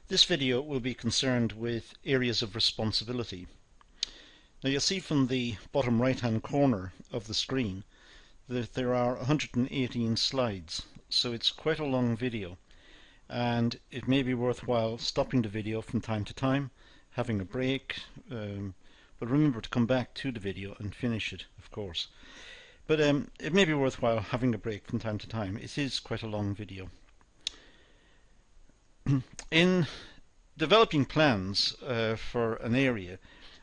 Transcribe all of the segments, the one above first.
This video will be concerned with areas of responsibility. Now you'll see from the bottom right hand corner of the screen that there are 118 slides, so it's quite a long video, and it may be worthwhile stopping the video from time to time, having a break, but remember to come back to the video and finish it, of course. But it may be worthwhile having a break from time to time. It is quite a long video. In developing plans for an area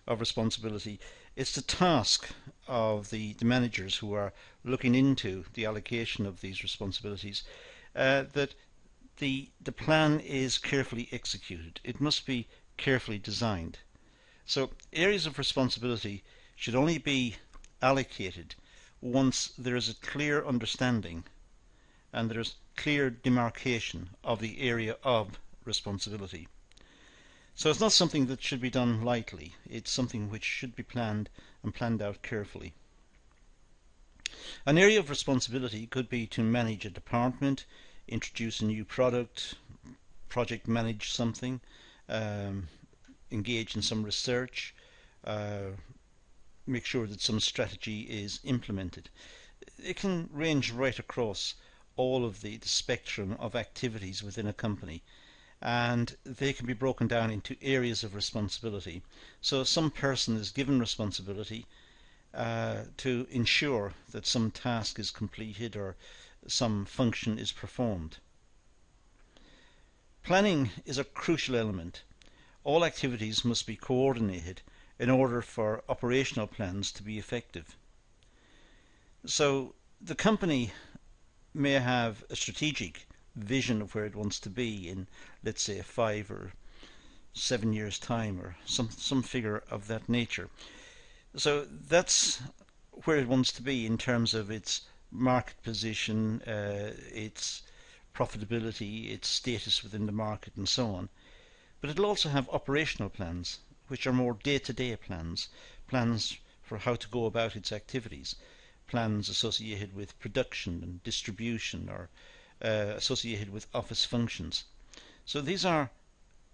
of responsibility, it's the task of the managers who are looking into the allocation of these responsibilities that the plan is carefully executed. It must be carefully designed. So areas of responsibility should only be allocated once there is a clear understanding and there is clear demarcation of the area of responsibility. So it's not something that should be done lightly. It's something which should be planned and planned out carefully. An area of responsibility could be to manage a department, introduce a new product, project manage something, engage in some research, make sure that some strategy is implemented. It can range right across all of the spectrum of activities within a company, and they can be broken down into areas of responsibility. So some person is given responsibility to ensure that some task is completed or some function is performed. Planning is a crucial element. All activities must be coordinated in order for operational plans to be effective. So the company may have a strategic vision of where it wants to be in, let's say, 5 or 7 years time, or some figure of that nature. So that's where it wants to be in terms of its market position, its profitability, its status within the market, and so on. But it'll also have operational plans, which are more day-to-day plans, plans for how to go about its activities, plans associated with production and distribution, or associated with office functions. So these are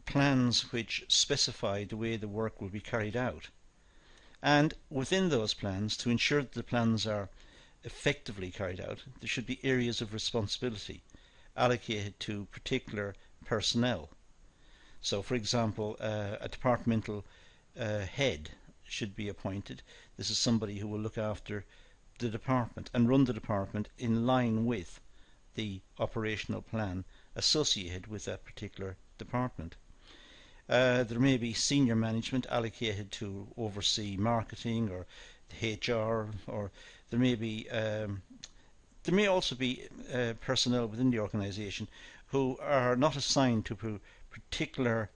plans which specify the way the work will be carried out. And within those plans, to ensure that the plans are effectively carried out, there should be areas of responsibility allocated to particular personnel. So, for example, a departmental head should be appointed. This is somebody who will look after the department and run the department in line with the operational plan associated with that particular department. There may be senior management allocated to oversee marketing or HR, or there may also be personnel within the organisation who are not assigned to particular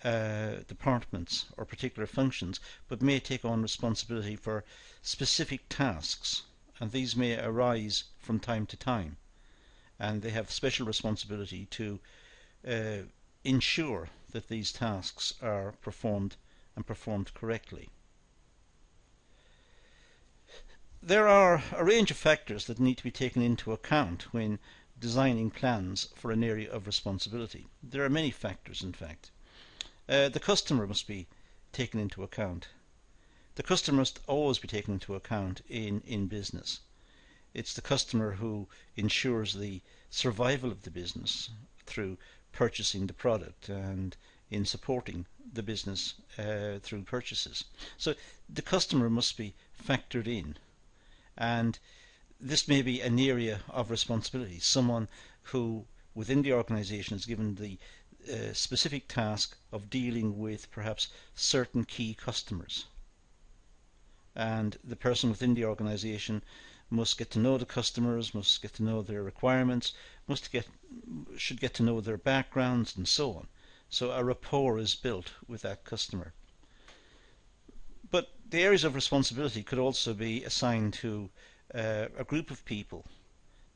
departments or particular functions, but may take on responsibility for specific tasks, and these may arise from time to time, and they have special responsibility to ensure that these tasks are performed and performed correctly. There are a range of factors that need to be taken into account when designing plans for an area of responsibility. There are many factors, in fact. The customer must be taken into account. The customer must always be taken into account in business. It's the customer who ensures the survival of the business through purchasing the product and in supporting the business through purchases. So the customer must be factored in, and this may be an area of responsibility, someone who within the organisation is given the specific task of dealing with perhaps certain key customers, and the person within the organisation must get to know the customers, must get to know their requirements, should get to know their backgrounds, and so on. So a rapport is built with that customer. But the areas of responsibility could also be assigned to a group of people,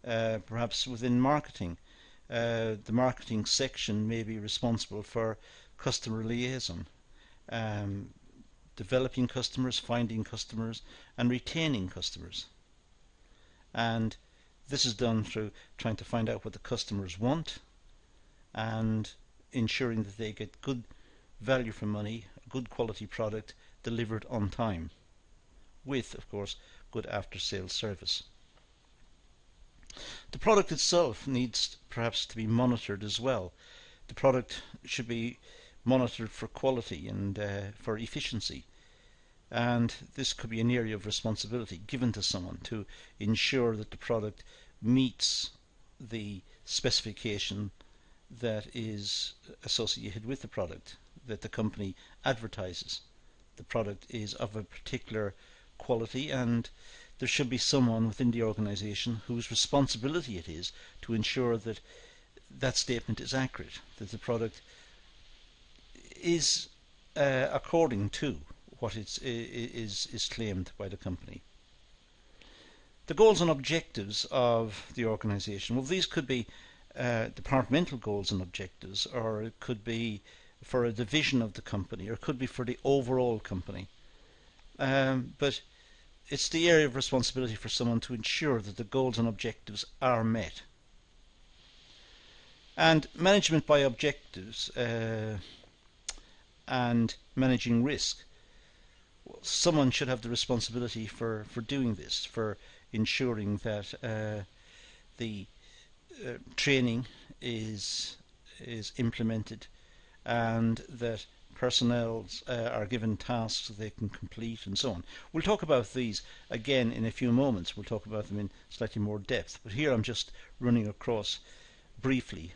perhaps within marketing. The marketing section may be responsible for customer liaison, developing customers, finding customers, and retaining customers. And this is done through trying to find out what the customers want and ensuring that they get good value for money, good quality product delivered on time, with, of course, good after-sales service. The product itself needs perhaps to be monitored as well. The product should be monitored for quality and for efficiency. And this could be an area of responsibility given to someone to ensure that the product meets the specification that is associated with the product, that the company advertises. The product is of a particular quality, and there should be someone within the organisation whose responsibility it is to ensure that that statement is accurate, that the product is according to what is claimed by the company. The goals and objectives of the organisation, well, these could be departmental goals and objectives, or it could be for a division of the company, or it could be for the overall company. But it's the area of responsibility for someone to ensure that the goals and objectives are met. And management by objectives and managing risk. Well, someone should have the responsibility for doing this, for ensuring that the training is implemented and that personnel are given tasks that they can complete and so on. We'll talk about these again in a few moments. We'll talk about them in slightly more depth, but here I'm just running across briefly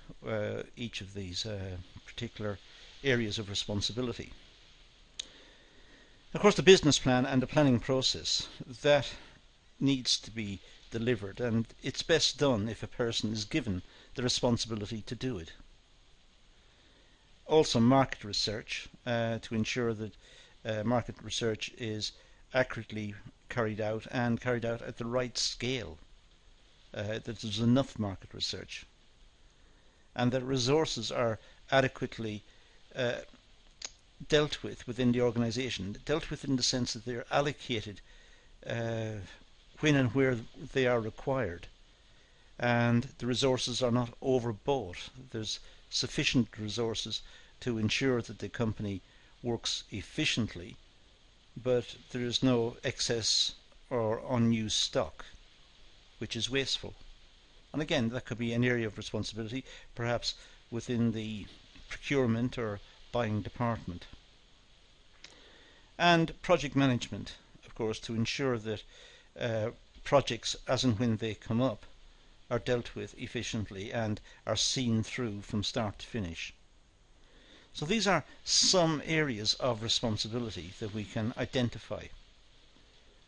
each of these particular areas of responsibility. Of course, the business plan and the planning process, that needs to be delivered, and it's best done if a person is given the responsibility to do it. Also, market research, to ensure that market research is accurately carried out and carried out at the right scale, that there's enough market research, and that resources are adequately dealt with within the organisation, dealt with in the sense that they are allocated when and where they are required, and the resources are not overbought. There's sufficient resources to ensure that the company works efficiently, but there is no excess or unused stock which is wasteful. And again, that could be an area of responsibility, perhaps within the procurement or buying department. And project management, of course, to ensure that projects as and when they come up are dealt with efficiently and are seen through from start to finish. So these are some areas of responsibility that we can identify.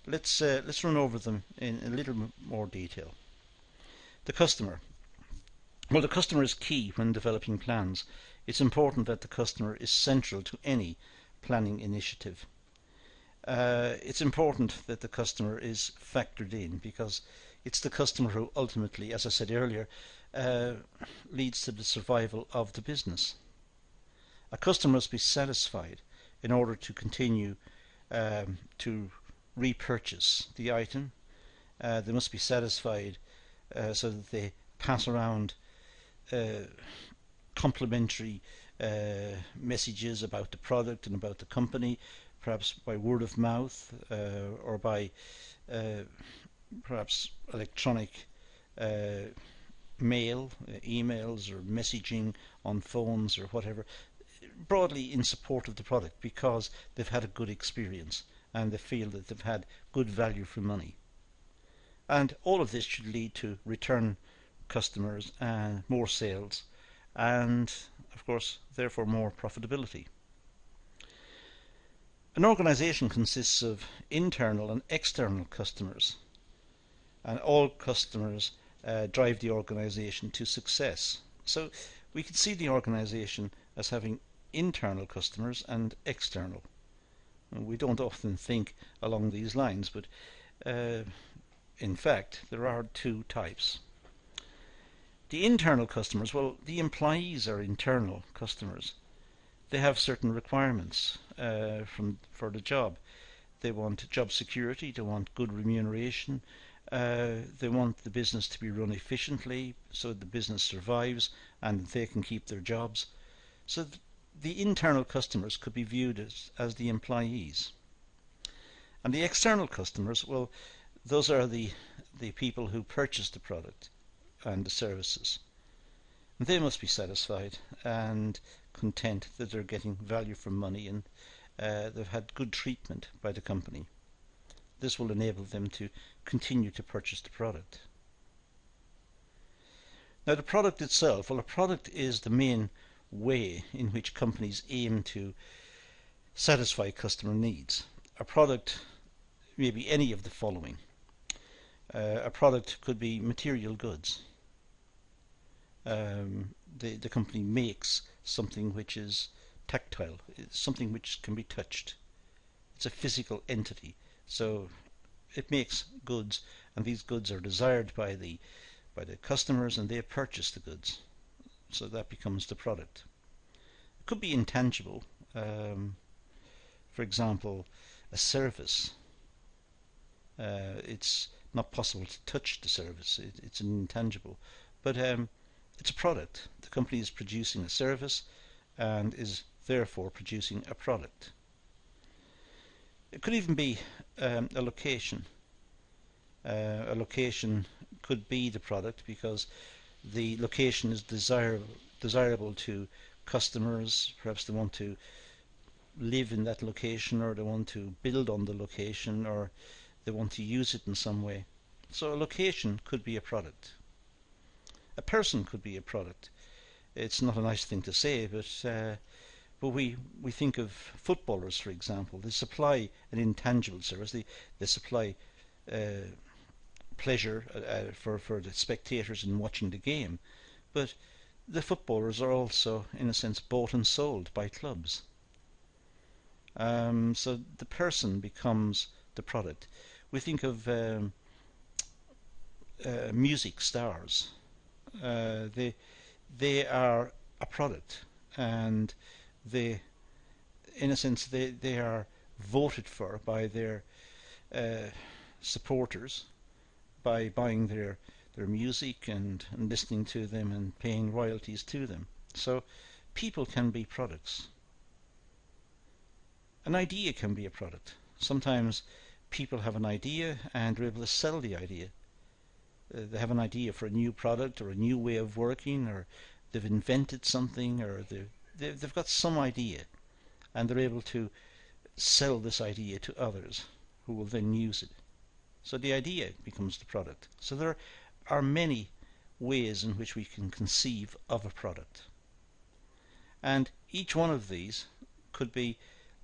Let's run over them in a little more detail. The customer. Well, the customer is key when developing plans. It's important that the customer is central to any planning initiative. It's important that the customer is factored in, because it's the customer who ultimately, as I said earlier, leads to the survival of the business. A customer must be satisfied in order to continue to repurchase the item. They must be satisfied so that they pass around complimentary messages about the product and about the company, perhaps by word of mouth or by perhaps electronic mail, emails or messaging on phones or whatever, broadly in support of the product, because they've had a good experience and they feel that they've had good value for money. And all of this should lead to return customers and more sales, and of course therefore more profitability. An organisation consists of internal and external customers, and all customers drive the organisation to success. So we can see the organisation as having internal customers and external. And we don't often think along these lines, but in fact there are two types. The internal customers, well, the employees are internal customers. They have certain requirements for the job. They want job security, they want good remuneration, they want the business to be run efficiently so the business survives and they can keep their jobs. So the internal customers could be viewed as the employees. And the external customers, well, those are the people who purchase the product and the services. And they must be satisfied and content that they're getting value for money, and they've had good treatment by the company. This will enable them to continue to purchase the product. Now the product itself, well, a product is the main way in which companies aim to satisfy customer needs. A product may be any of the following. A product could be material goods. The company makes something which is tactile, something which can be touched. It's a physical entity, so it makes goods, and these goods are desired by the customers, and they purchase the goods, so that becomes the product. It could be intangible. For example, a service. It's not possible to touch the service. It's an intangible, but it's a product. The company is producing a service and is therefore producing a product. It could even be a location. A location could be the product because the location is desirable to customers. Perhaps they want to live in that location, or they want to build on the location, or they want to use it in some way. So a location could be a product. A person could be a product. It's not a nice thing to say, but we think of footballers, for example. They supply an intangible service. They supply pleasure for the spectators in watching the game. But the footballers are also, in a sense, bought and sold by clubs. So the person becomes the product. We think of music stars. They are a product, and they, in a sense, they are voted for by their supporters by buying their music and listening to them and paying royalties to them. So people can be products. An idea can be a product. Sometimes people have an idea and they're able to sell the idea. They have an idea for a new product or a new way of working, or they've invented something, or they've got some idea, and they're able to sell this idea to others who will then use it. So the idea becomes the product. So there are many ways in which we can conceive of a product. And each one of these could be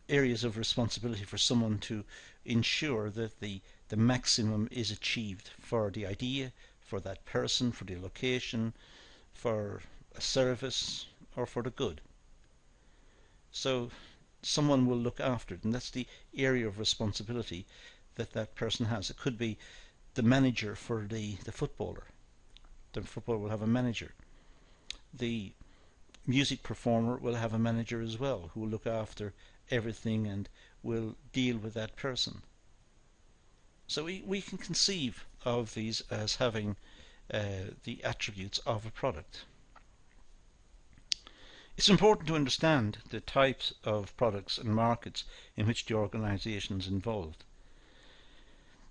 areas of responsibility for someone to ensure that the maximum is achieved for the idea, for that person, for the location, for a service, or for the good. So someone will look after it, and that's the area of responsibility that person has. It could be the manager for the footballer. The footballer will have a manager. The music performer will have a manager as well, who will look after everything and will deal with that person. So we can conceive of these as having the attributes of a product. It's important to understand the types of products and markets in which the organisation is involved.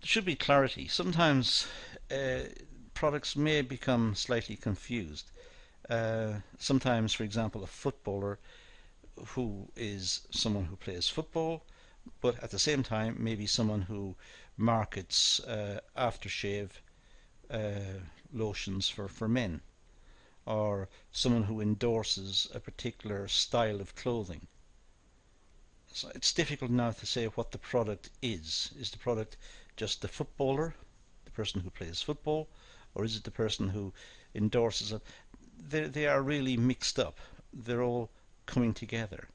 There should be clarity. Sometimes products may become slightly confused. Sometimes, for example, a footballer who is someone who plays football, but at the same time maybe someone who markets aftershave lotions for men, or someone who endorses a particular style of clothing. So it's difficult now to say what the product is. Is the product just the footballer, the person who plays football, or is it the person who endorses it? They are really mixed up. They're all coming together.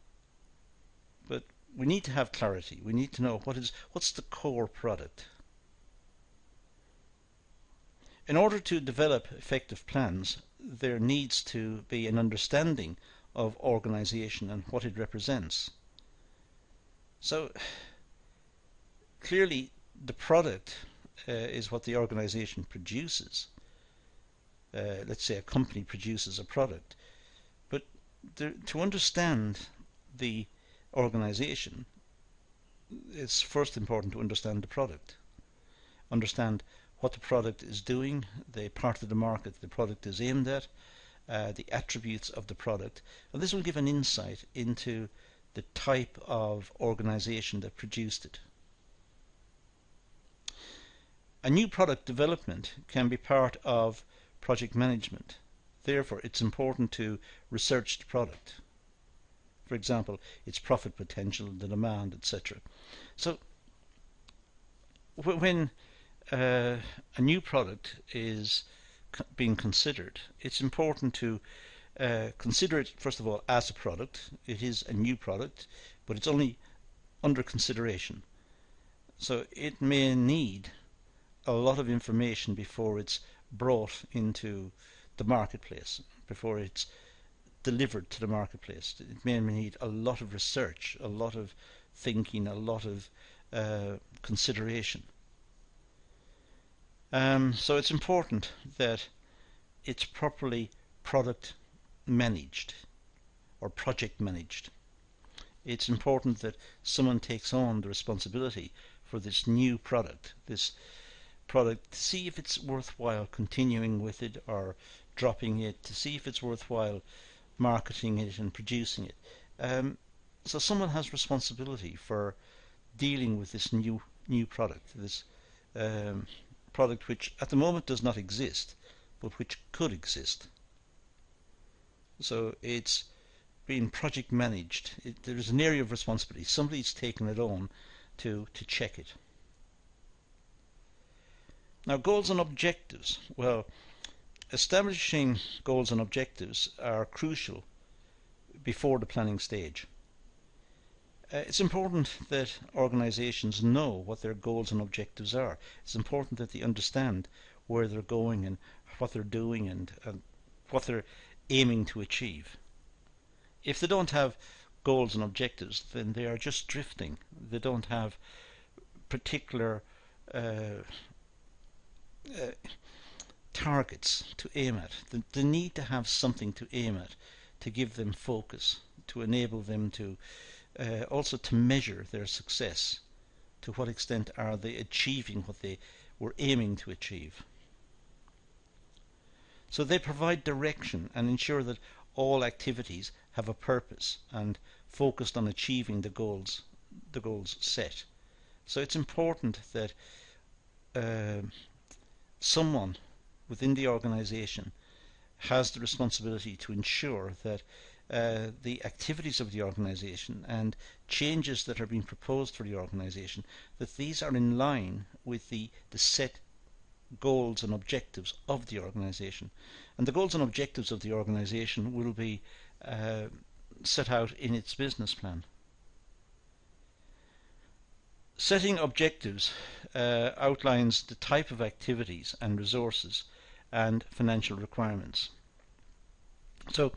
But we need to have clarity. We need to know what's the core product. In order to develop effective plans, there needs to be an understanding of organisation and what it represents. So clearly the product is what the organisation produces. Let's say a company produces a product, but To understand the organization, it's first important to understand the product. Understand what the product is doing, the part of the market the product is aimed at, the attributes of the product, and this will give an insight into the type of organization that produced it. A new product development can be part of project management. Therefore, it's important to research the product. For example, its profit potential, the demand, etc. So, when a new product is being considered, it's important to consider it, first of all, as a product. It is a new product, but it's only under consideration. So it may need a lot of information before it's brought into the marketplace, before it's delivered to the marketplace. It may need a lot of research, a lot of thinking, a lot of consideration. So it's important that it's properly product managed or project managed. It's important that someone takes on the responsibility for this new product, to see if it's worthwhile continuing with it or dropping it, to see if it's worthwhile marketing it and producing it. So someone has responsibility for dealing with this new product, this product which at the moment does not exist, but which could exist. So it's being project managed. There's an area of responsibility. Somebody's taken it on to check it. Now, goals and objectives. Well, establishing goals and objectives are crucial before the planning stage. It's important that organisations know what their goals and objectives are. It's important that they understand where they're going and what they're doing and what they're aiming to achieve. If they don't have goals and objectives, then they are just drifting. They don't have particular targets to aim at. They need to have something to aim at, to give them focus, to enable them to also to measure their success. To what extent are they achieving what they were aiming to achieve? So they provide direction and ensure that all activities have a purpose and focused on achieving the goals set. So it's important that someone within the organisation has the responsibility to ensure that the activities of the organisation and changes that are being proposed for the organisation, that these are in line with the set goals and objectives of the organisation. And the goals and objectives of the organisation will be set out in its business plan. Setting objectives outlines the type of activities and resources and financial requirements. So,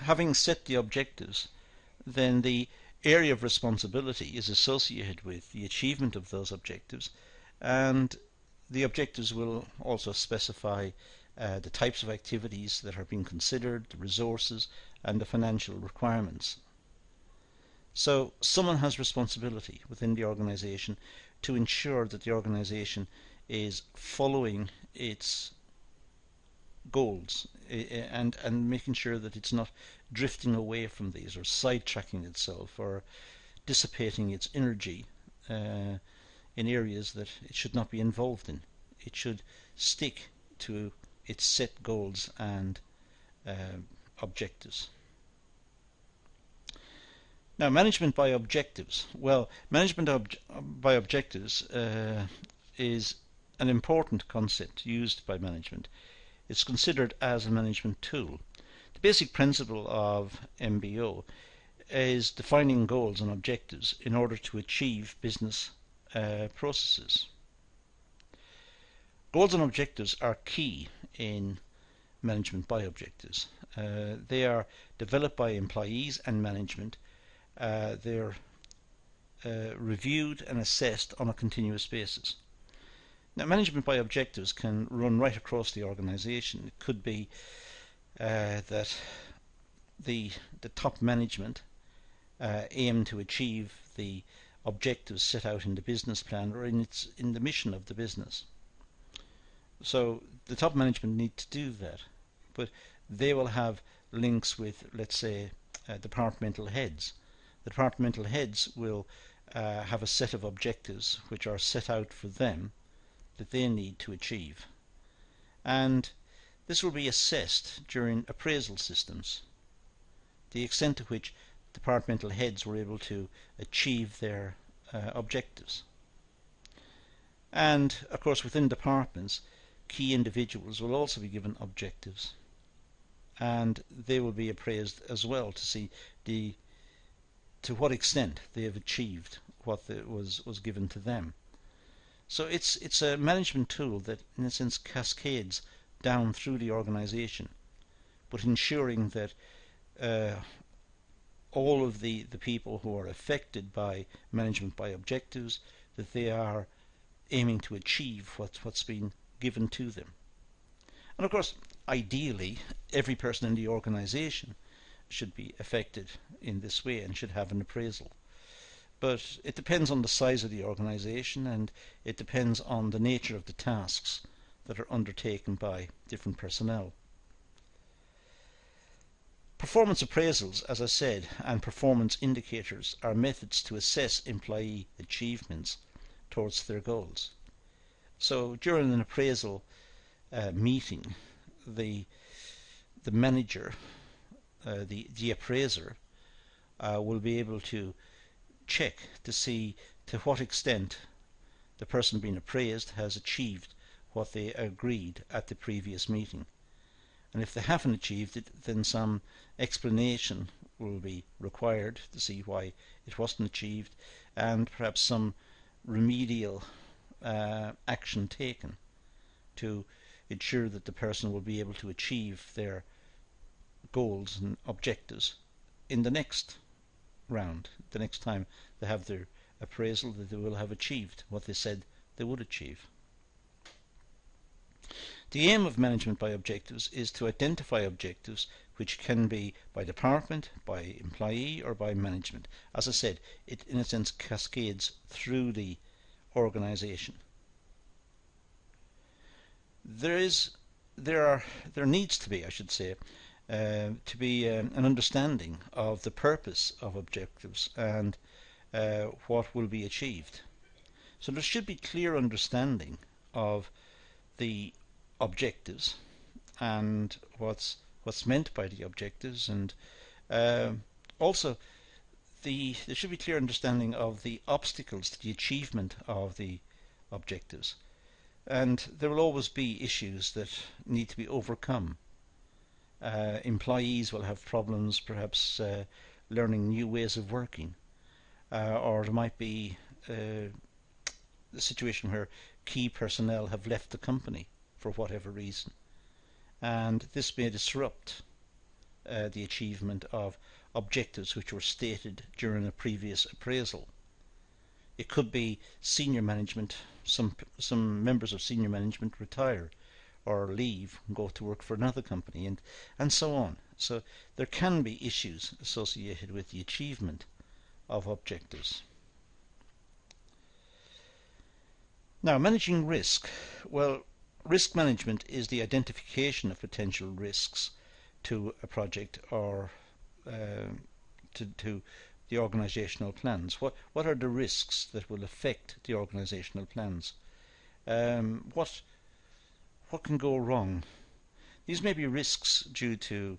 having set the objectives, then the area of responsibility is associated with the achievement of those objectives, and the objectives will also specify the types of activities that are being considered, the resources, and the financial requirements. So someone has responsibility within the organisation to ensure that the organisation is following its goals and making sure that it's not drifting away from these or sidetracking itself or dissipating its energy in areas that it should not be involved in. It should stick to its set goals and objectives. Now, management by objectives. Well, management by objectives is an important concept used by management. It's considered as a management tool. The basic principle of MBO is defining goals and objectives in order to achieve business processes. Goals and objectives are key in management by objectives. They are developed by employees and management. They're reviewed and assessed on a continuous basis. Now, management by objectives can run right across the organisation. It could be that the top management aim to achieve the objectives set out in the business plan or in the mission of the business. So the top management need to do that, but they will have links with, let's say, departmental heads. The departmental heads will have a set of objectives which are set out for them that they need to achieve, and this will be assessed during appraisal systems, the extent to which departmental heads were able to achieve their objectives. And of course, within departments, key individuals will also be given objectives, and they will be appraised as well to see to what extent they have achieved what was given to them. So it's a management tool that in a sense cascades down through the organisation, but ensuring that all of the people who are affected by management by objectives, that they are aiming to achieve what's been given to them. And of course, ideally, every person in the organisation should be affected in this way and should have an appraisal. But it depends on the size of the organisation, and it depends on the nature of the tasks that are undertaken by different personnel. Performance appraisals, as I said, and performance indicators are methods to assess employee achievements towards their goals. So during an appraisal meeting, the manager, the appraiser, will be able to check to see to what extent the person being appraised has achieved what they agreed at the previous meeting. And if they haven't achieved it, then some explanation will be required to see why it wasn't achieved, and perhaps some remedial action taken to ensure that the person will be able to achieve their goals and objectives in the next round, the next time they have their appraisal, that they will have achieved what they said they would achieve. The aim of management by objectives is to identify objectives which can be by department, by employee, or by management. As I said, it in a sense cascades through the organisation. There needs to be, I should say, an understanding of the purpose of objectives and what will be achieved. So there should be clear understanding of the objectives and what's meant by the objectives, and also there should be clear understanding of the obstacles to the achievement of the objectives. And there will always be issues that need to be overcome. Employees will have problems perhaps learning new ways of working, or there might be a situation where key personnel have left the company for whatever reason, and this may disrupt the achievement of objectives which were stated during a previous appraisal. It could be senior management, some members of senior management retire or leave and go to work for another company, and so on. So there can be issues associated with the achievement of objectives. Now, managing risk. Well, risk management is the identification of potential risks to a project or to the organisational plans. What are the risks that will affect the organisational plans? What can go wrong? These may be risks due to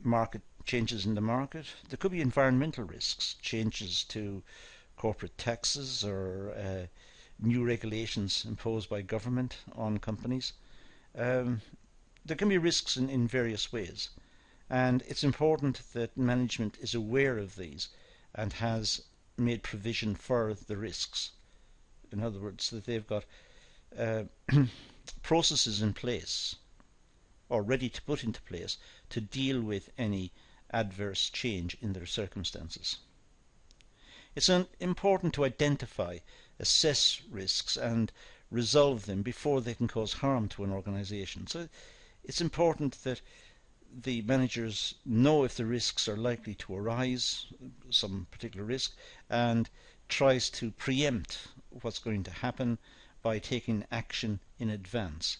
market changes in the market. There could be environmental risks, changes to corporate taxes or new regulations imposed by government on companies. There can be risks in various ways, and it's important that management is aware of these and has made provision for the risks. In other words, that they've got processes in place or ready to put into place to deal with any adverse change in their circumstances. It's important to identify, assess risks and resolve them before they can cause harm to an organisation. So it's important that the managers know if the risks are likely to arise, some particular risk, and tries to preempt what's going to happen by taking action in advance,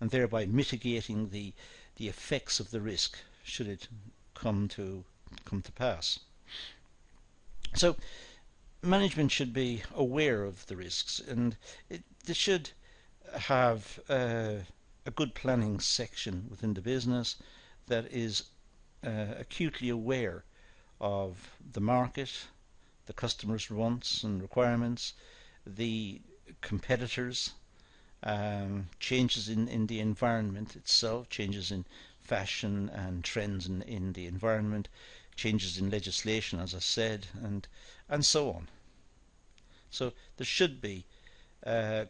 and thereby mitigating the effects of the risk should it come to pass. So management should be aware of the risks, and they should have a good planning section within the business that is acutely aware of the market, the customers' wants and requirements, the competitors, changes in the environment itself, changes in fashion and trends in the environment, changes in legislation, as I said, and so on. So there should be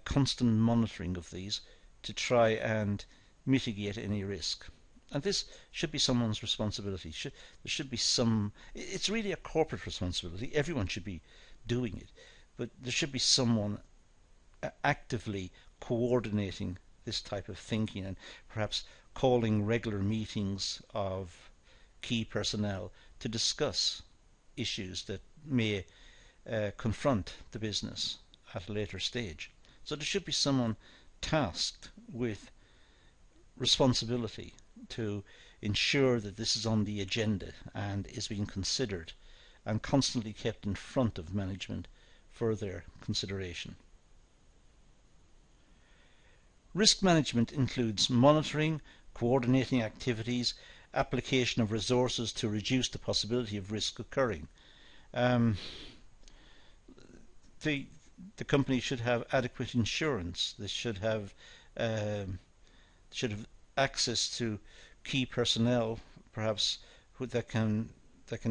constant monitoring of these to try and mitigate any risk. And this should be someone's responsibility. There should be some. It's really a corporate responsibility. Everyone should be doing it, but there should be someone actively coordinating this type of thinking and perhaps calling regular meetings of key personnel to discuss issues that may confront the business at a later stage. So there should be someone tasked with responsibility to ensure that this is on the agenda and is being considered and constantly kept in front of management for their consideration. Risk management includes monitoring, coordinating activities, application of resources to reduce the possibility of risk occurring. The company should have adequate insurance. They should have access to key personnel, perhaps that can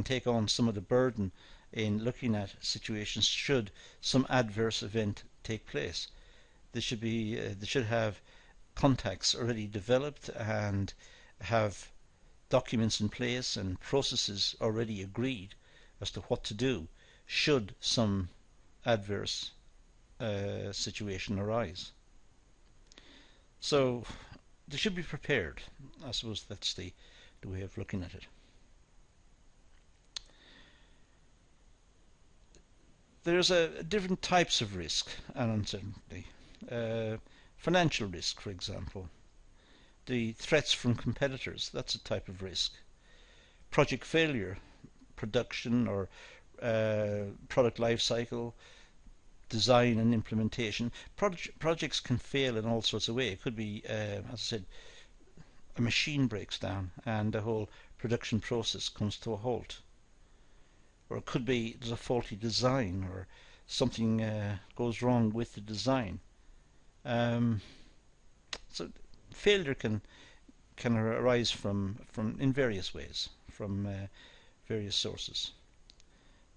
take on some of the burden in looking at situations should some adverse event take place. They should have contacts already developed and have documents in place and processes already agreed as to what to do should some adverse situation arise. So they should be prepared. I suppose that's the way of looking at it. There's different types of risk and uncertainty. Financial risk, for example. The threats from competitors, that's a type of risk. Project failure, production or product life cycle, design and implementation. Projects can fail in all sorts of ways. It could be, as I said, a machine breaks down and the whole production process comes to a halt. Or it could be there's a faulty design or something goes wrong with the design. So failure can arise from in various ways, from various sources.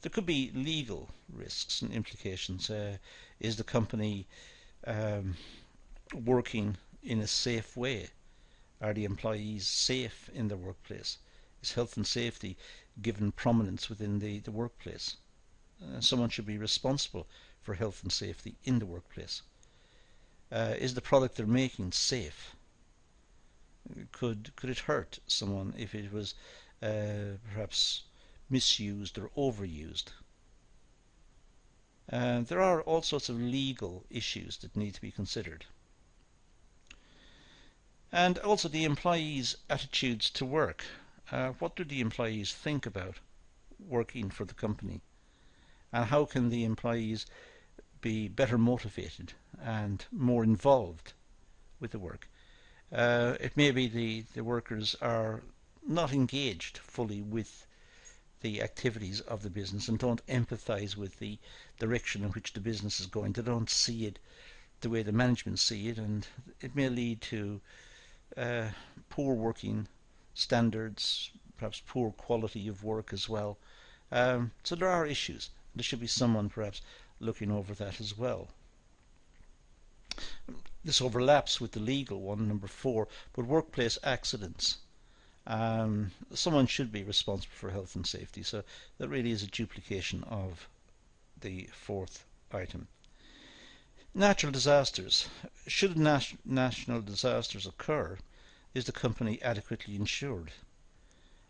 There could be legal risks and implications. Is the company working in a safe way? Are the employees safe in the workplace? Is health and safety given prominence within the workplace? Someone should be responsible for health and safety in the workplace. Is the product they're making safe? Could it hurt someone if it was perhaps misused or overused? There are all sorts of legal issues that need to be considered. And also the employees' attitudes to work. What do the employees think about working for the company? And how can the employees be better motivated and more involved with the work? It may be the workers are not engaged fully with the activities of the business and don't empathize with the direction in which the business is going. They don't see it the way the management see it, and it may lead to poor working standards, perhaps poor quality of work as well. So there are issues. There should be someone perhaps looking over that as well. This overlaps with the legal one, number 4, but workplace accidents. Someone should be responsible for health and safety, so that really is a duplication of the 4th item. Natural disasters. Should national disasters occur, is the company adequately insured?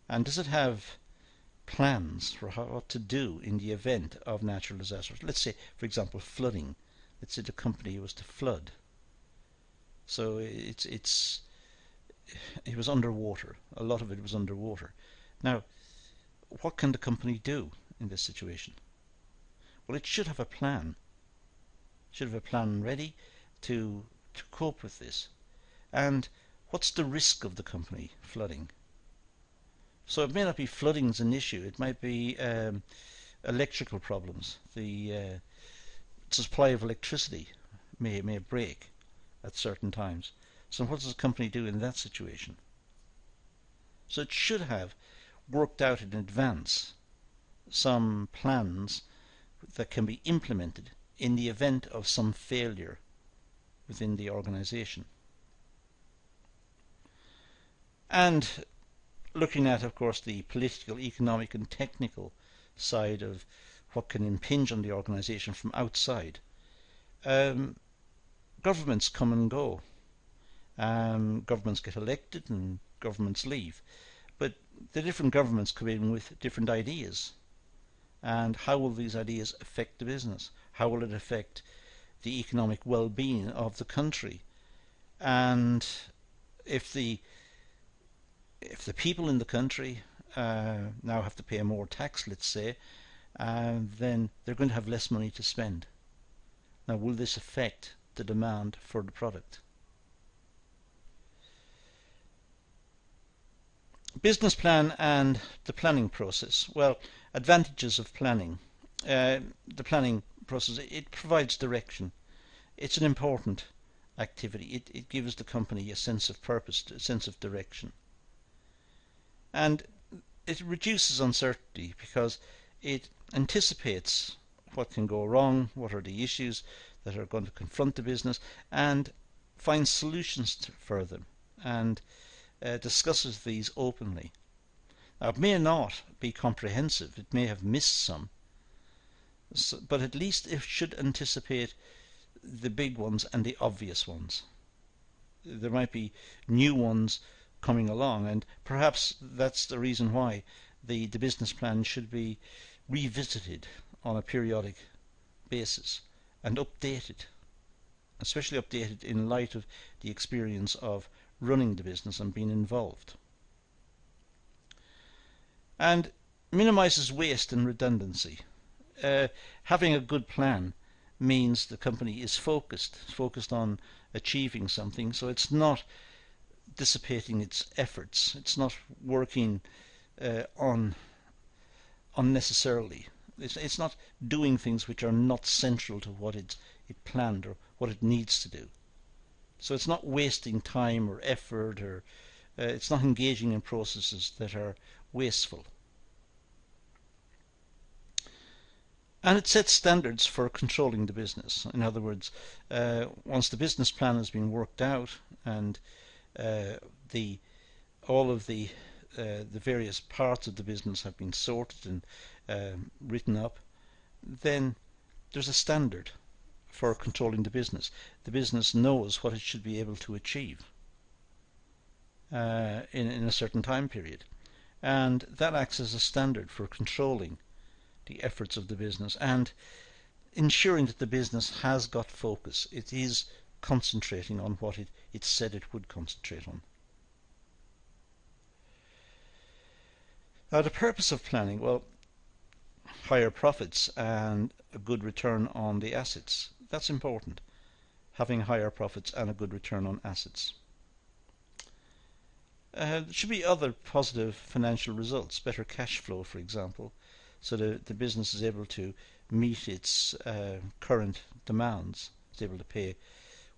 And does it have plans for what to do in the event of natural disasters? Let's say, for example, flooding. Let's say the company was to flood. So it was underwater. A lot of it was underwater. Now, what can the company do in this situation? Well, it should have a plan. It should have a plan ready to cope with this. And what's the risk of the company flooding? So it may not be flooding as an issue. It might be electrical problems. The supply of electricity may break at certain times. So what does the company do in that situation? So it should have worked out in advance some plans that can be implemented in the event of some failure within the organisation. And looking at, of course, the political, economic and technical side of what can impinge on the organisation from outside. Governments come and go. Governments get elected and governments leave. But the different governments come in with different ideas. And how will these ideas affect the business? How will it affect the economic well-being of the country? And if the people in the country now have to pay more tax, let's say, then they're going to have less money to spend. Now, will this affect the demand for the product? Business plan and the planning process. Well, advantages of planning. The planning process, it provides direction. It's an important activity. It gives the company a sense of purpose, a sense of direction. And it reduces uncertainty because it anticipates what can go wrong, what are the issues that are going to confront the business, and finds solutions for them, and discusses these openly. Now, it may not be comprehensive, it may have missed some, but at least it should anticipate the big ones and the obvious ones. There might be new ones coming along, and perhaps that's the reason why the business plan should be revisited on a periodic basis and updated, especially updated in light of the experience of running the business and being involved. And minimises waste and redundancy. Having a good plan means the company is focused on achieving something, so it's not dissipating its efforts, it's not working unnecessarily. It's not doing things which are not central to what it planned or what it needs to do. So it's not wasting time or effort, or it's not engaging in processes that are wasteful. And it sets standards for controlling the business. In other words, once the business plan has been worked out and all of the various parts of the business have been sorted and written up, then there's a standard for controlling the business. The business knows what it should be able to achieve in a certain time period, and that acts as a standard for controlling the efforts of the business and ensuring that the business has got focus. It is concentrating on what it said it would concentrate on. Now, the purpose of planning, well, higher profits and a good return on the assets. That's important, having higher profits and a good return on assets. There should be other positive financial results, better cash flow, for example, so the business is able to meet its current demands. It's able to pay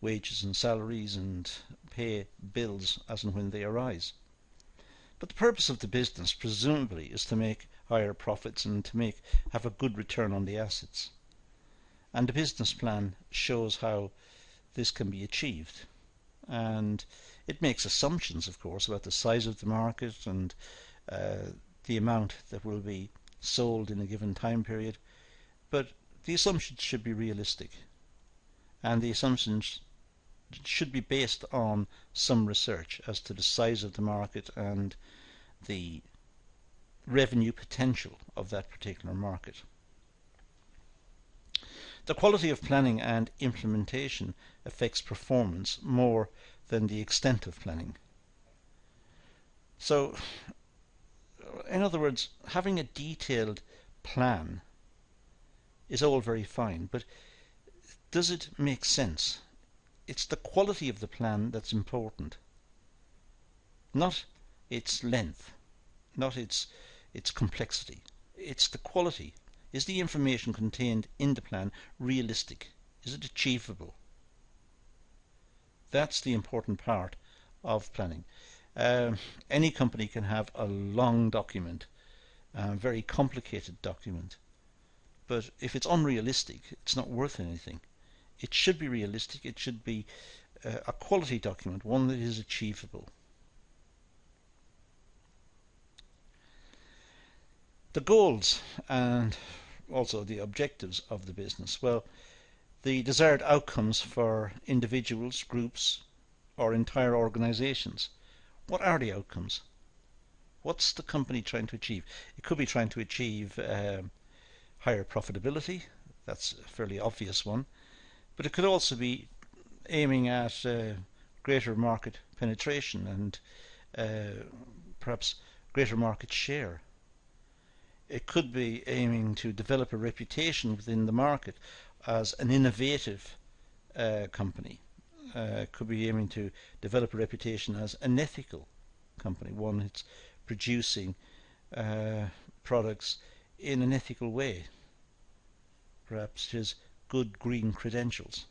wages and salaries and pay bills as and when they arise. But the purpose of the business, presumably, is to make higher profits and to have a good return on the assets. And the business plan shows how this can be achieved. And it makes assumptions, of course, about the size of the market and the amount that will be sold in a given time period. But the assumptions should be realistic. And the assumptions should be based on some research as to the size of the market and the revenue potential of that particular market. The quality of planning and implementation affects performance more than the extent of planning. So, in other words, having a detailed plan is all very fine, but does it make sense? It's the quality of the plan that's important, not its length, not its complexity. It's the quality. Is the information contained in the plan realistic? Is it achievable? That's the important part of planning. Any company can have a long document, a very complicated document, but if it's unrealistic, it's not worth anything. It should be realistic. It should be a quality document, one that is achievable. The goals and also the objectives of the business. Well, the desired outcomes for individuals, groups, or entire organizations. What are the outcomes? What's the company trying to achieve? It could be trying to achieve higher profitability. That's a fairly obvious one. But it could also be aiming at greater market penetration and perhaps greater market share. It could be aiming to develop a reputation within the market as an innovative company. It could be aiming to develop a reputation as an ethical company, one that's producing products in an ethical way. Perhaps has good green credentials.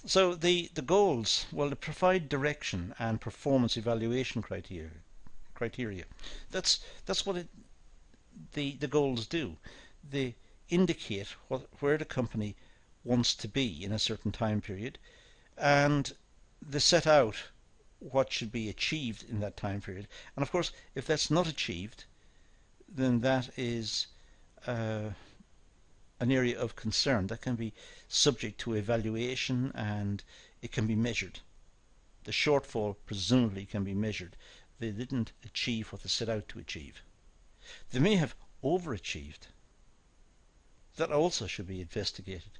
So the goals, well, they provide direction and performance evaluation criteria. That's what the goals do. They indicate where the company wants to be in a certain time period, and they set out what should be achieved in that time period. And of course, if that's not achieved, then that is an area of concern that can be subject to evaluation, and it can be measured. The shortfall presumably can be measured. They didn't achieve what they set out to achieve. They may have overachieved. That also should be investigated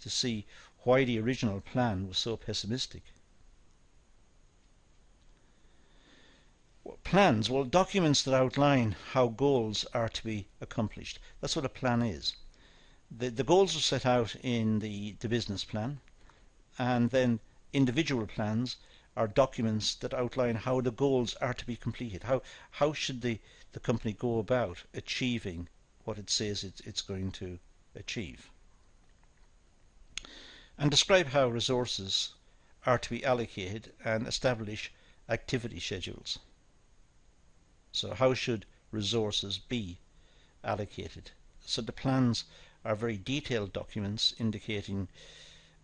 to see why the original plan was so pessimistic. Plans, well, documents that outline how goals are to be accomplished. That's what a plan is. The goals are set out in the business plan, and then individual plans are documents that outline how the goals are to be completed. How should the company go about achieving what it says it's going to achieve. And describe how resources are to be allocated and establish activity schedules. So how should resources be allocated? So the plans are very detailed documents indicating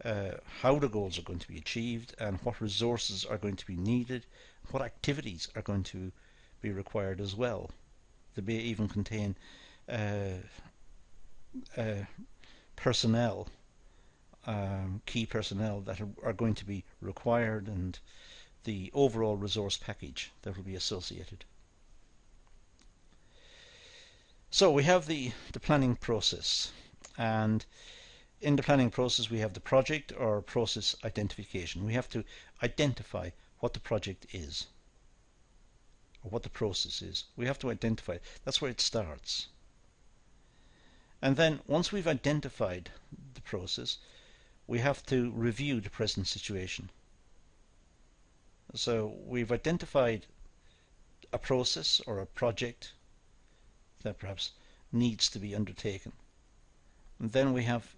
how the goals are going to be achieved and what resources are going to be needed, what activities are going to be required as well. They may even contain personnel, key personnel that are going to be required, and the overall resource package that will be associated. So we have the planning process, and in the planning process we have the project or process identification. We have to identify what the project is or what the process is. We have to identify it. That's where it starts. And then once we've identified the process, we have to review the present situation. So we've identified a process or a project that perhaps needs to be undertaken. And then we have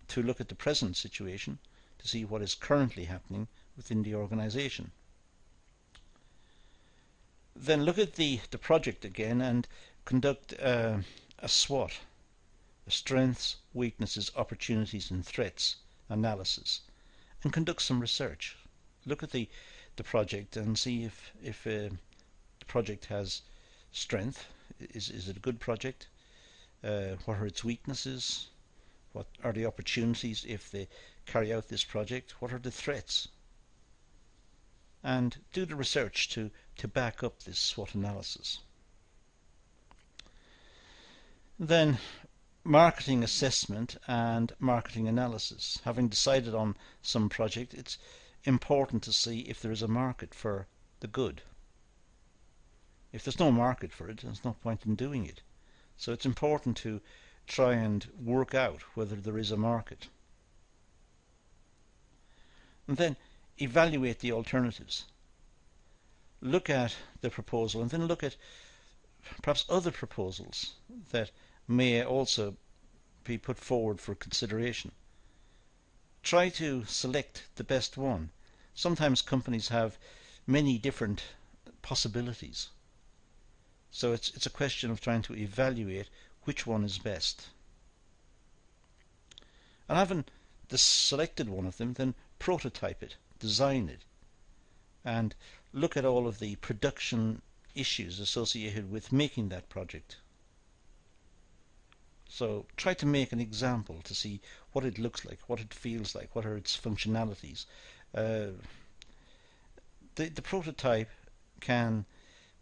to look at the present situation to see what is currently happening within the organization. Then look at the project again and conduct a SWOT, a strengths, weaknesses, opportunities and threats analysis, and conduct some research. Look at the project and see if the project has strength. Is it a good project? What are its weaknesses? What are the opportunities if the carry out this project? What are the threats? And do the research to back up this SWOT analysis. Then marketing assessment and marketing analysis. Having decided on some project, it's important to see if there is a market for the good. If there's no market for it, there's no point in doing it. So it's important to try and work out whether there is a market. And then evaluate the alternatives. Look at the proposal and then look at perhaps other proposals that may also be put forward for consideration. Try to select the best one. Sometimes companies have many different possibilities. So it's a question of trying to evaluate which one is best. And having selected one of them, then prototype it, design it, and look at all of the production issues associated with making that project. So try to make an example to see what it looks like, what it feels like, what are its functionalities. The prototype can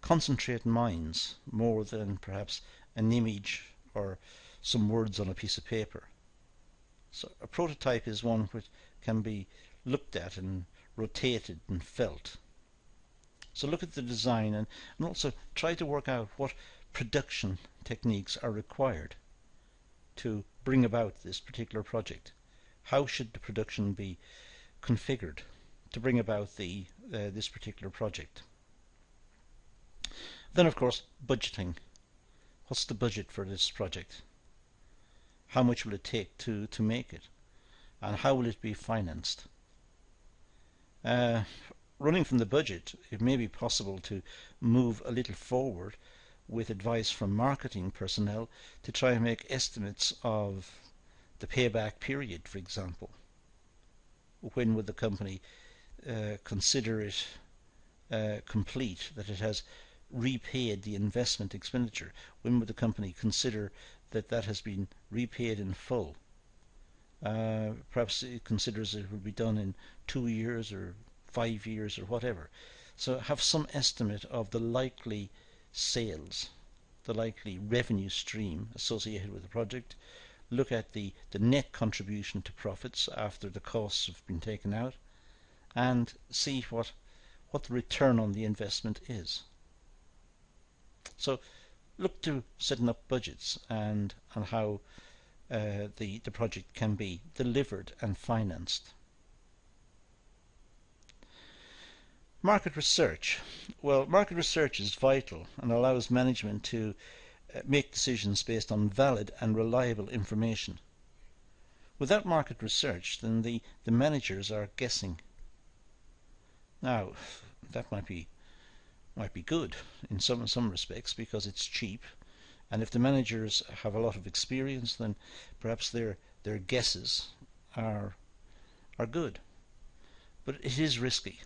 concentrate minds more than perhaps an image or some words on a piece of paper. So a prototype is one which can be looked at and rotated and felt. So look at the design and also try to work out what production techniques are required to bring about this particular project. How should the production be configured to bring about this particular project? Then of course budgeting. What's the budget for this project? How much will it take to make it? And how will it be financed? Running from the budget, it may be possible to move a little forward with advice from marketing personnel to try and make estimates of the payback period, for example. When would the company consider it complete, that it has repaid the investment expenditure? When would the company consider that that has been repaid in full? Perhaps it considers it will be done in 2 years or 5 years or whatever. So have some estimate of the likely sales, the likely revenue stream associated with the project. Look at the net contribution to profits after the costs have been taken out, and see what the return on the investment is. So look to setting up budgets and how the project can be delivered and financed. Market research. Well, market research is vital and allows management to make decisions based on valid and reliable information. Without market research, then the managers are guessing. Now, that might be good in some respects because it's cheap, and if the managers have a lot of experience, then perhaps their guesses are good. But it is risky.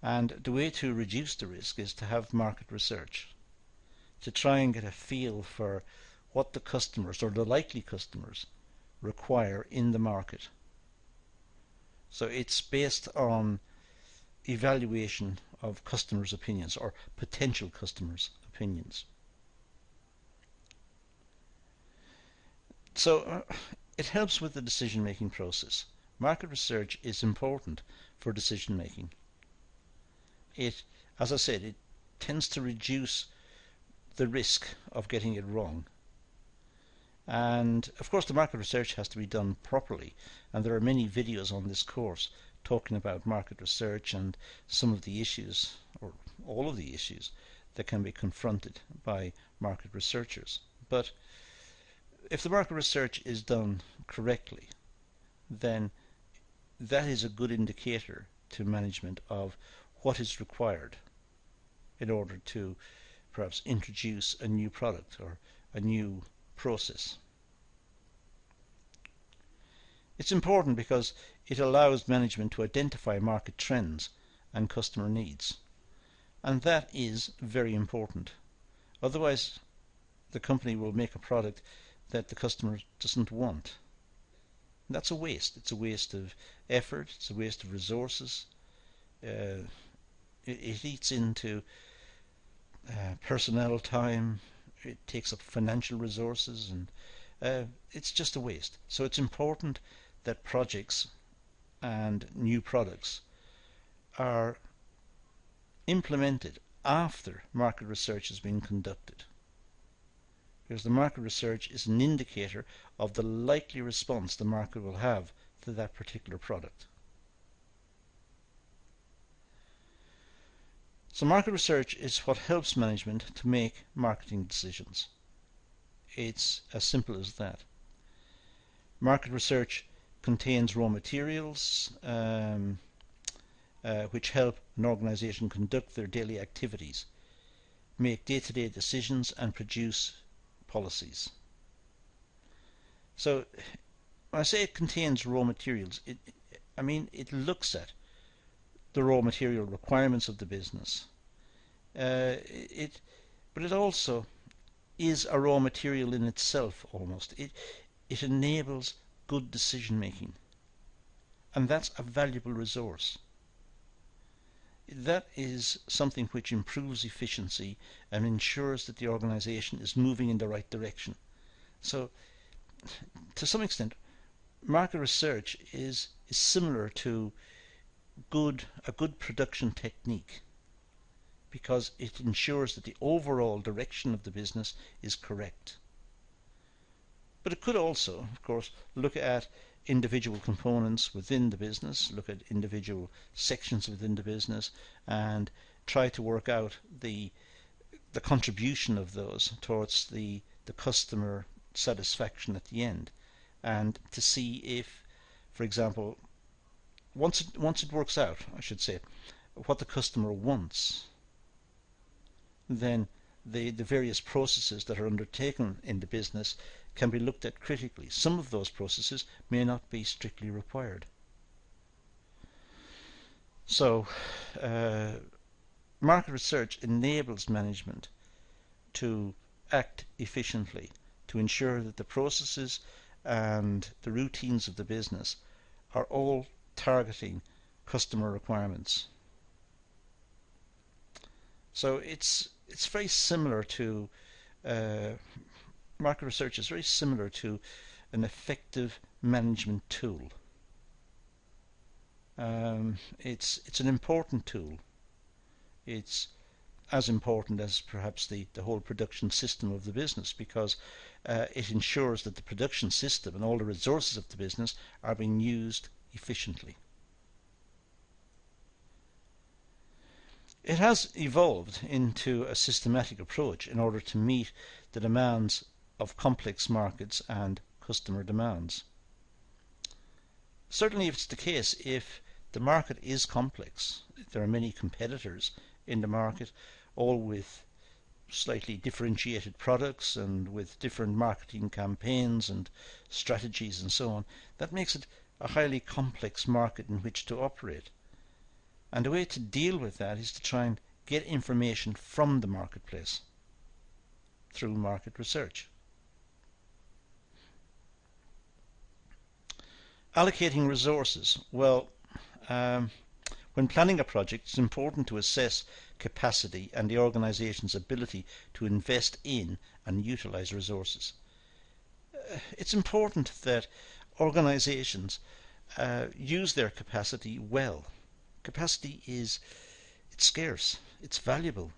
And the way to reduce the risk is to have market research, to try and get a feel for what the customers or the likely customers require in the market. So it's based on evaluation of customers' opinions or potential customers' opinions. So it helps with the decision-making process. Market research is important for decision-making. It, as I said, it tends to reduce the risk of getting it wrong. And of course the market research has to be done properly, and there are many videos on this course talking about market research and some of the issues, or all of the issues, that can be confronted by market researchers. But if the market research is done correctly, then that is a good indicator to management of what is required in order to perhaps introduce a new product or a new process. It's important because it allows management to identify market trends and customer needs, and that is very important. Otherwise the company will make a product that the customer doesn't want. That's a waste. It's a waste of effort. It's a waste of resources. Uh, it eats into personnel time. It takes up financial resources, and it's just a waste. So it's important that projects and new products are implemented after market research has been conducted, because the market research is an indicator of the likely response the market will have to that particular product. So market research is what helps management to make marketing decisions. It's as simple as that. Market research contains raw materials which help an organisation conduct their daily activities, make day-to-day decisions, and produce policies. So when I say it contains raw materials, it looks at the raw material requirements of the business. But it also is a raw material in itself almost. It enables good decision making, and that's a valuable resource. That is something which improves efficiency and ensures that the organisation is moving in the right direction. So to some extent, market research is similar to a good production technique, because it ensures that the overall direction of the business is correct. But it could also, of course, look at individual components within the business, look at individual sections within the business, and try to work out the contribution of those towards the customer satisfaction at the end, and to see if, for example, once it works out, I should say, what the customer wants, then the various processes that are undertaken in the business can be looked at critically. Some of those processes may not be strictly required. So market research enables management to act efficiently, to ensure that the processes and the routines of the business are all targeting customer requirements. So it's very similar to market research is very similar to an effective management tool. It's an important tool. It's as important as perhaps the whole production system of the business, because it ensures that the production system and all the resources of the business are being used efficiently. It has evolved into a systematic approach in order to meet the demands of complex markets and customer demands. Certainly, if it's the case, if the market is complex, there are many competitors in the market, all with slightly differentiated products and with different marketing campaigns and strategies and so on, that makes it a highly complex market in which to operate. And the way to deal with that is to try and get information from the marketplace through market research. Allocating resources. Well, when planning a project, it's important to assess capacity and the organisation's ability to invest in and utilise resources. It's important that organisations use their capacity well. Capacity it's scarce, it's valuable,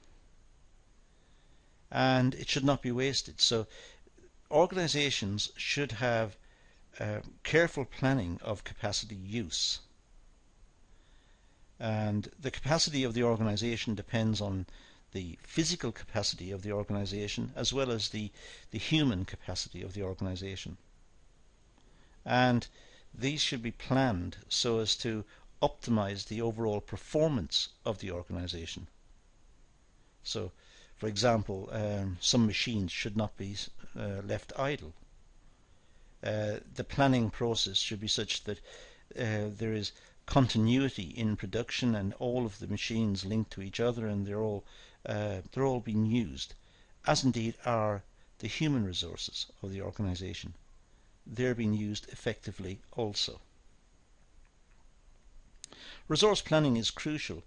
and it should not be wasted. So organisations should have careful planning of capacity use. And the capacity of the organisation depends on the physical capacity of the organisation as well as the human capacity of the organisation. And these should be planned so as to optimize the overall performance of the organisation. So, for example, some machines should not be left idle. The planning process should be such that there is continuity in production and all of the machines linked to each other, and they're all being used, as indeed are the human resources of the organisation. they're being used effectively also. Resource planning is crucial.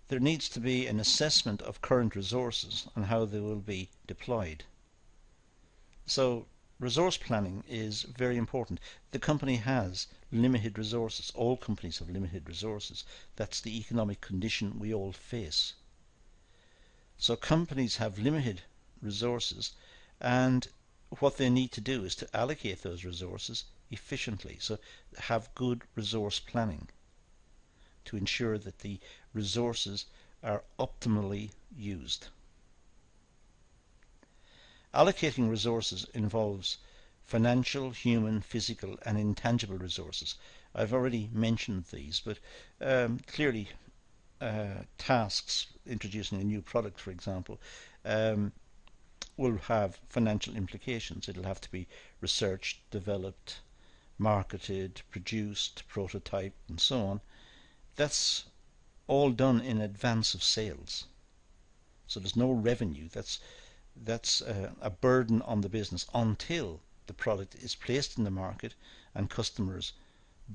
There needs to be an assessment of current resources and how they will be deployed. So resource planning is very important. The company has limited resources. All companies have limited resources. That's the economic condition we all face. So companies have limited resources, and what they need to do is to allocate those resources efficiently. So have good resource planning to ensure that the resources are optimally used. Allocating resources involves financial, human, physical and intangible resources. I've already mentioned these, but clearly tasks, introducing a new product for example, will have financial implications. It'll have to be researched, developed, marketed, produced, prototyped and so on. That's all done in advance of sales. So there's no revenue. That's a burden on the business until the product is placed in the market and customers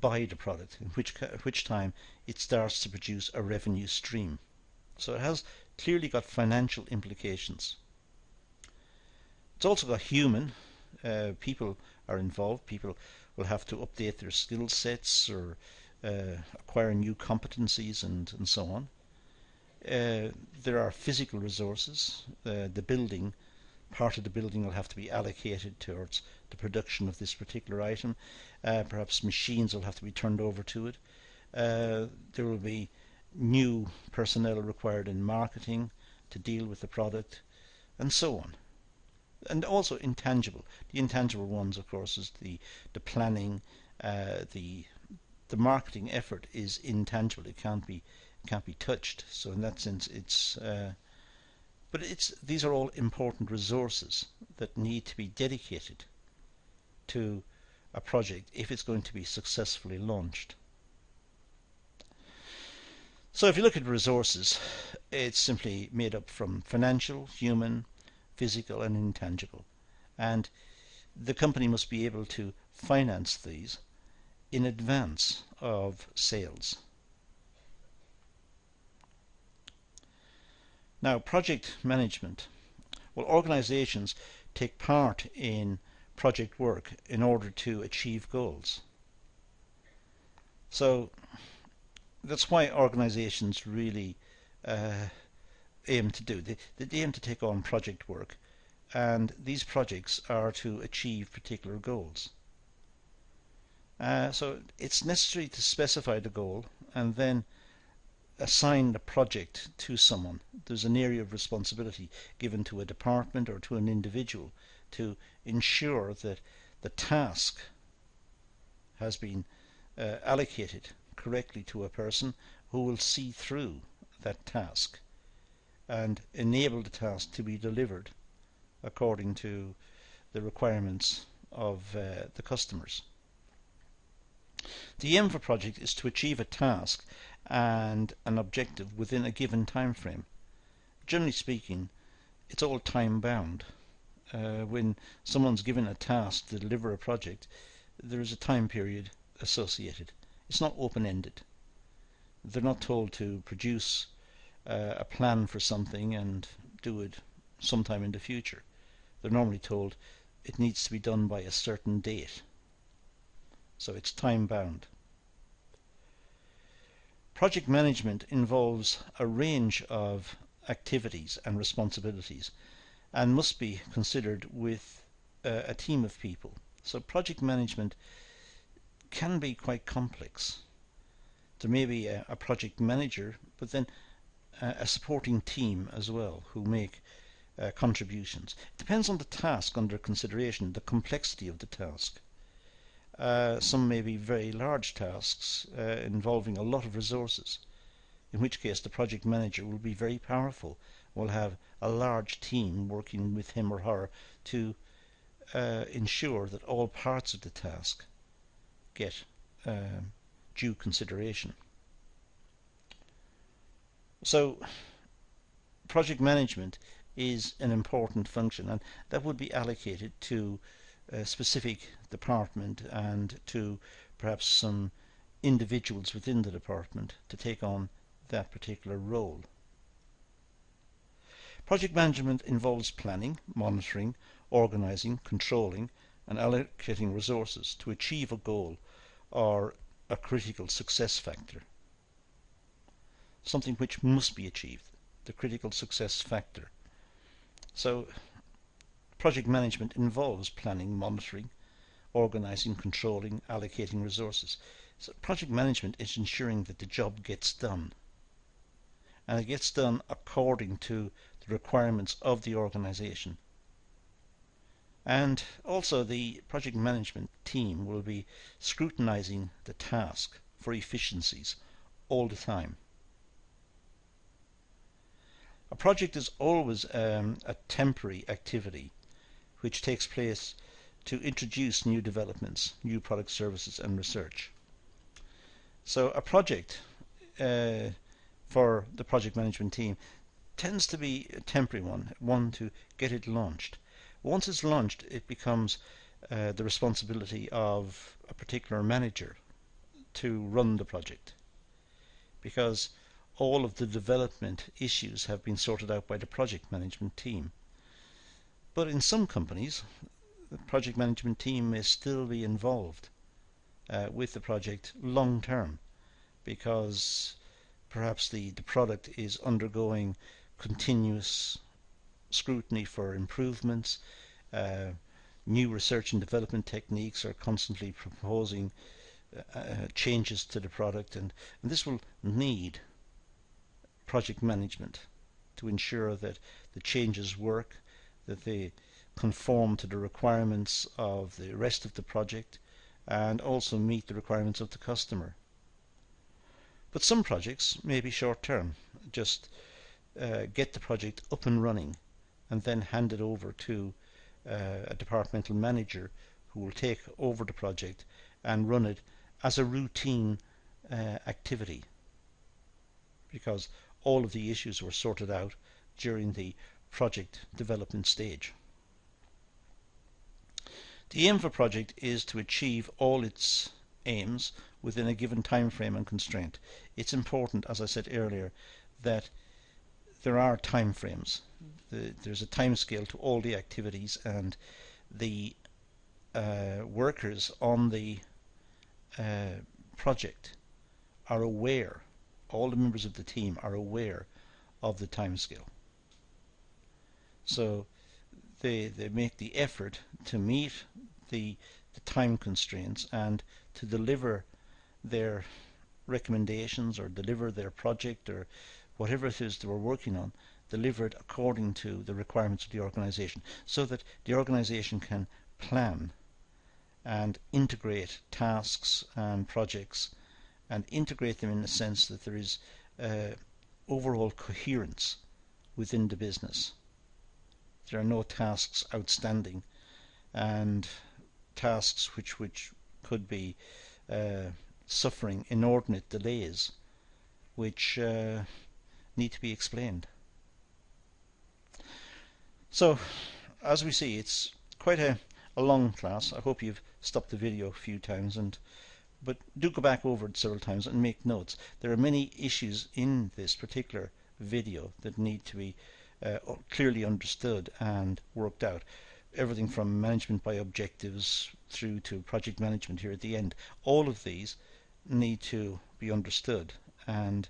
buy the product, in which time it starts to produce a revenue stream. So it has clearly got financial implications. It's also got human. People are involved. People will have to update their skill sets or acquire new competencies and so on. There are physical resources. The building, part of the building will have to be allocated towards the production of this particular item. Perhaps machines will have to be turned over to it. There will be new personnel required in marketing to deal with the product and so on. And also intangible. The intangible ones, of course, is the planning. The marketing effort is intangible. It can't be touched. So in that sense, these are all important resources that need to be dedicated to a project if it's going to be successfully launched. So if you look at resources, it's simply made up from financial, human, physical and intangible. And the company must be able to finance these in advance of sales. Now, project management. Well, organisations take part in project work in order to achieve goals. So that's why organisations really aim to do. They aim to take on project work, and these projects are to achieve particular goals. So it's necessary to specify the goal and then assign the project to someone. There's an area of responsibility given to a department or to an individual to ensure that the task has been allocated correctly to a person who will see through that task and enable the task to be delivered according to the requirements of the customers. The aim of a project is to achieve a task and an objective within a given time frame. Generally speaking, it's all time bound. When someone's given a task to deliver a project, there is a time period associated. It's not open-ended. They're not told to produce a plan for something and do it sometime in the future. They're normally told it needs to be done by a certain date. So it's time bound. Project management involves a range of activities and responsibilities and must be considered with a team of people. So project management can be quite complex. There may be a project manager, but then a supporting team as well who make contributions. It depends on the task under consideration, the complexity of the task. Some may be very large tasks involving a lot of resources, in which case the project manager will be very powerful, will have a large team working with him or her to ensure that all parts of the task get due consideration. So project management is an important function, and that would be allocated to a specific department and to perhaps some individuals within the department to take on that particular role. Project management involves planning, monitoring, organising, controlling and allocating resources to achieve a goal or a critical success factor. Something which must be achieved, the critical success factor. So project management involves planning, monitoring, organising, controlling, allocating resources. So project management is ensuring that the job gets done. And it gets done according to the requirements of the organisation. And also the project management team will be scrutinising the task for efficiencies all the time. A project is always a temporary activity which takes place to introduce new developments, new product, services and research. So a project for the project management team tends to be a temporary one to get it launched. Once it's launched, it becomes the responsibility of a particular manager to run the project, because all of the development issues have been sorted out by the project management team. But in some companies, the project management team may still be involved with the project long term, because perhaps the product is undergoing continuous scrutiny for improvements. New research and development techniques are constantly proposing changes to the product, and this will need project management to ensure that the changes work, that they conform to the requirements of the rest of the project and also meet the requirements of the customer. But some projects may be short term, just get the project up and running and then hand it over to a departmental manager who will take over the project and run it as a routine activity, because all of the issues were sorted out during the project development stage. The aim of a project is to achieve all its aims within a given time frame and constraint. It's important, as I said earlier, that there are time frames. There's a time scale to all the activities, and the workers on the project are aware, all the members of the team are aware of the time scale. So they make the effort to meet the time constraints and to deliver their recommendations or deliver their project or whatever it is they were working on, delivered according to the requirements of the organisation, so that the organisation can plan and integrate tasks and projects and integrate them in the sense that there is overall coherence within the business. There are no tasks outstanding and tasks which could be suffering inordinate delays which need to be explained. So, as we see, it's quite a long class. I hope you've stopped the video a few times, but do go back over it several times and make notes. There are many issues in this particular video that need to be clearly understood and worked out. Everything from management by objectives through to project management here at the end. All of these need to be understood, and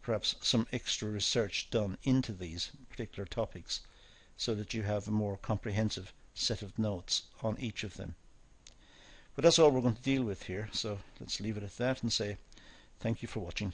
perhaps some extra research done into these particular topics so that you have a more comprehensive set of notes on each of them. But that's all we're going to deal with here, so let's leave it at that and say thank you for watching.